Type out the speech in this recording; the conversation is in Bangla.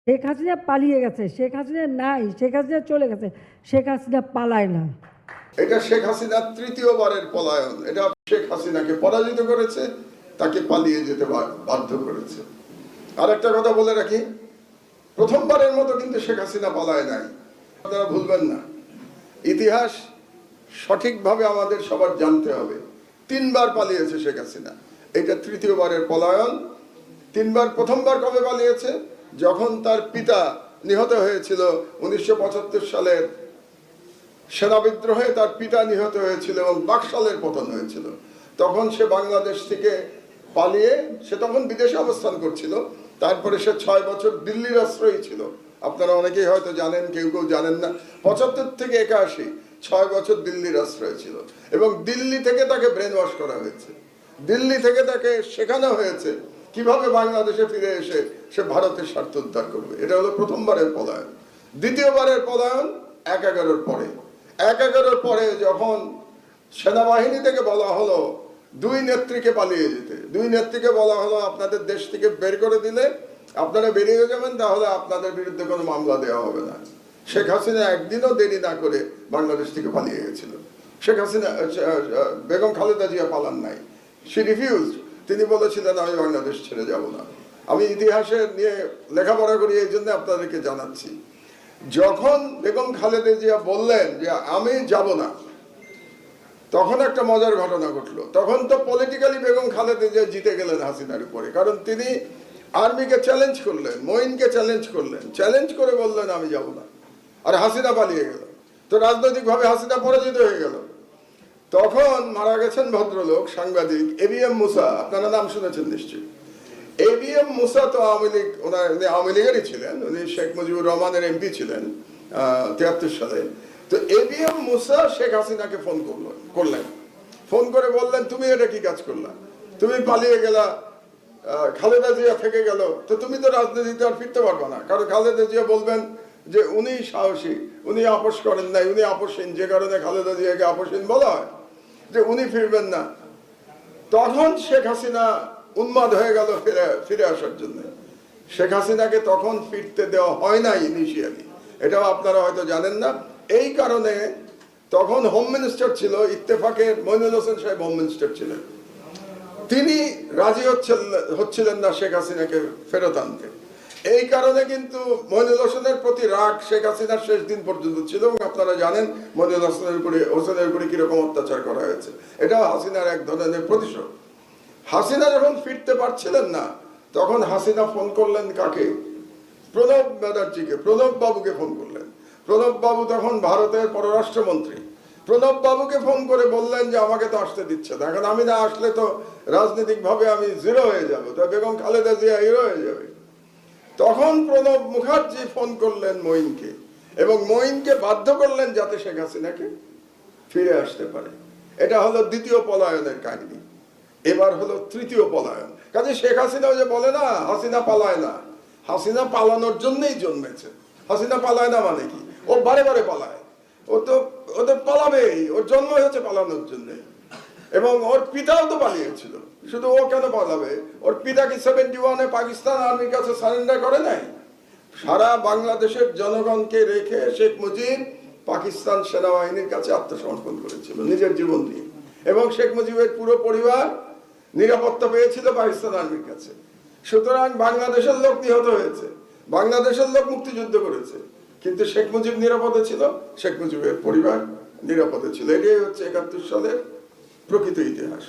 শেখ হাসিনা পালিয়ে গেছে, শেখ হাসিনা নাই, শেখ হাসিনা চলে গেছে, শেখ হাসিনা পালায় না। এটা শেখ হাসিনার তৃতীয়বারের পলায়ন। এটা শেখ হাসিনাকে পরাজিত করেছে, তাকে পালিয়ে যেতে বাধ্য করেছে। আর একটা কথা বলে রাখি, প্রথমবারের মতো কিন্তু শেখ হাসিনা পালায় নাই। আপনারা ভুলবেন না, ইতিহাস সঠিকভাবে আমাদের সবার জানতে হবে। 3 বার পালিয়েছে শেখ হাসিনা, এটা তৃতীয়বারের পলায়ন। 3 বার, প্রথমবার কবে পালিয়েছে? যখন তার পিতা নিহত হয়েছিল 1975 সালের সেনা বিদ্রোহে, তার পিতা নিহত হয়েছিল এবং বাকশালের পতন হয়েছিল। তখন সে বাংলাদেশ থেকে পালিয়ে, সে তখন বিদেশে অবস্থান করছিল। তারপরে সে 6 বছর দিল্লির আশ্রয়ী ছিল। আপনারা অনেকেই হয়তো জানেন, কেউ কেউ জানেন না। 75 থেকে 81 6 বছর দিল্লির আশ্রয় ছিল এবং দিল্লি থেকে তাকে ব্রেন ওয়াশ করা হয়েছে। দিল্লি থেকে তাকে শেখানো হয়েছে কিভাবে বাংলাদেশে ফিরে এসে সে ভারতের স্বার্থ উদ্ধার করবে। এটা হলো প্রথমবারের পলায়ন। দ্বিতীয়বারের পলায়ন 1/11-র পরে। 1/11-র পরে যখন সেনাবাহিনী থেকে বলা হলো 2 নেত্রীকে পালিয়ে যেতে, 2 নেত্রীকে বলা হলো আপনাদের দেশ থেকে বের করে দিলে আপনারা বেরিয়ে যাবেন, তাহলে আপনাদের বিরুদ্ধে কোনো মামলা দেওয়া হবে না। শেখ হাসিনা একদিনও দেরি না করে বাংলাদেশ থেকে পালিয়ে গেছিল। শেখ হাসিনা, বেগম খালেদা জিয়া পালান নাই, শি রিফিউজড। তিনি বলেছিলেন আমি বাংলাদেশ ছেড়ে যাব না। আমি ইতিহাসের নিয়ে লেখাপড়া করি, এই জন্য আপনাদেরকে জানাচ্ছি। যখন বেগম খালেদা জিয়া বললেন যে আমি যাব না, তখন একটা মজার ঘটনা ঘটলো। তখন তো পলিটিক্যালি বেগম খালেদা জিয়া জিতে গেলেন হাসিনার উপরে, কারণ তিনি আর্মিকে চ্যালেঞ্জ করলেন, মঈনকে চ্যালেঞ্জ করলেন, চ্যালেঞ্জ করে বললেন আমি যাব না, আর হাসিনা পালিয়ে গেল। তো রাজনৈতিকভাবে হাসিনা পরাজিত হয়ে গেল। তখন মারা গেছেন ভদ্রলোক, সাংবাদিক ABM মুসা, আপনারা নাম শুনেছেন নিশ্চয়ই। ABM মুসা তো আওয়ামী লীগ, উনি আওয়ামী লীগেরই ছিলেন, উনি শেখ মুজিবুর রহমানের MP ছিলেন 73 সালে। তো ABM মুসা শেখ হাসিনাকে ফোন করলেন, ফোন করে বললেন তুমি এটা কি কাজ করলা, তুমি পালিয়ে গেলা, খালেদা জিয়া থেকে গেল, তো তুমি তো রাজনীতিতে আর ফিরতে পারবে না। কারণ খালেদা জিয়া বলবেন যে উনি সাহসী, উনি আপোষ করেন নাই, উনি আপোষহীন, যে কারণে খালেদা জিয়াকে আপোষহীন বলা হয়, যে উনি ফিরবেন না। তখন শেখ হাসিনা উন্মাদ হয়ে গেল ফিরে আসার জন্য। শেখ হাসিনাকে তখন ফিরতে দেওয়া হয় নাই ইনিশিয়ালি, এটাও আপনারা হয়তো জানেন না। এই কারণে তখন হোম মিনিস্টার ছিল ইত্তেফাকের মইনুল হোসেন সাহেব, হোম মিনিস্টার ছিলেন। তিনি রাজি হচ্ছিলেন না শেখ হাসিনাকে ফেরত আনতে। এই কারণে কিন্তু মইনুল হোসেনের প্রতি রাগ শেখ হাসিনার শেষ দিন পর্যন্ত ছিল। এবং আপনারা জানেন মইনুল হোসেনের উপরে কিরকম অত্যাচার করা হয়েছে। এটাও হাসিনার এক ধরনের প্রতিশোধ। হাসিনা যখন ফিরতে পারছিলেন না, তখন হাসিনা ফোন করলেন কাকে? প্রণব ব্যানার্জিকে, প্রণব বাবুকে ফোন করলেন। প্রণব বাবু তখন ভারতের পররাষ্ট্রমন্ত্রী। প্রণব বাবুকে ফোন করে বললেন যে আমাকে তো আসতে দিচ্ছে না, এখন আমি না আসলে তো রাজনৈতিকভাবে আমি জিরো হয়ে যাবো, তো বেগম খালেদা জিয়া হিরো হয়ে যাবে। তখন প্রণব মুখার্জি ফোন করলেন মঈনকে এবং মঈনকে বাধ্য করলেন যাতে শেখ হাসিনাকে ফিরে আসতে পারে। এটা হলো দ্বিতীয় পলায়নের কাহিনী। এবার হলো তৃতীয় পলায়ন। কাজে শেখ হাসিনাও যে বলে না হাসিনা পালায় না, হাসিনা পালানোর জন্যই জন্মেছে। হাসিনা পালায় না মানে কি? ও বারে বারে পালায়। ও তো পালাবেই, ওর জন্ম হয়েছে পালানোর জন্য। এবং ওর পিতাও তো পালিয়েছিল, শুধু ও কেন পালাবে? ওর পিতা কি 71-এ পাকিস্তান আর্মির কাছে সারেন্ডার করে নাই? সারা বাংলাদেশের জনগণকে রেখে শেখ মুজিব পাকিস্তান সেনাবাহিনীর কাছে আত্মসমর্পণ করেছিল নিজের জীবন দিয়ে। এবং শেখ মুজিবের পুরো পরিবার নিরাপত্তা পেয়েছিল পাকিস্তান আর্মির কাছে। সুতরাং বাংলাদেশের লোক নিহত হয়েছে, বাংলাদেশের লোক মুক্তিযুদ্ধ করেছে, কিন্তু শেখ মুজিব নিরাপদে ছিল, শেখ মুজিবের পরিবার নিরাপদে ছিল। এটাই হচ্ছে 71 সালের প্রকৃত ইতিহাস।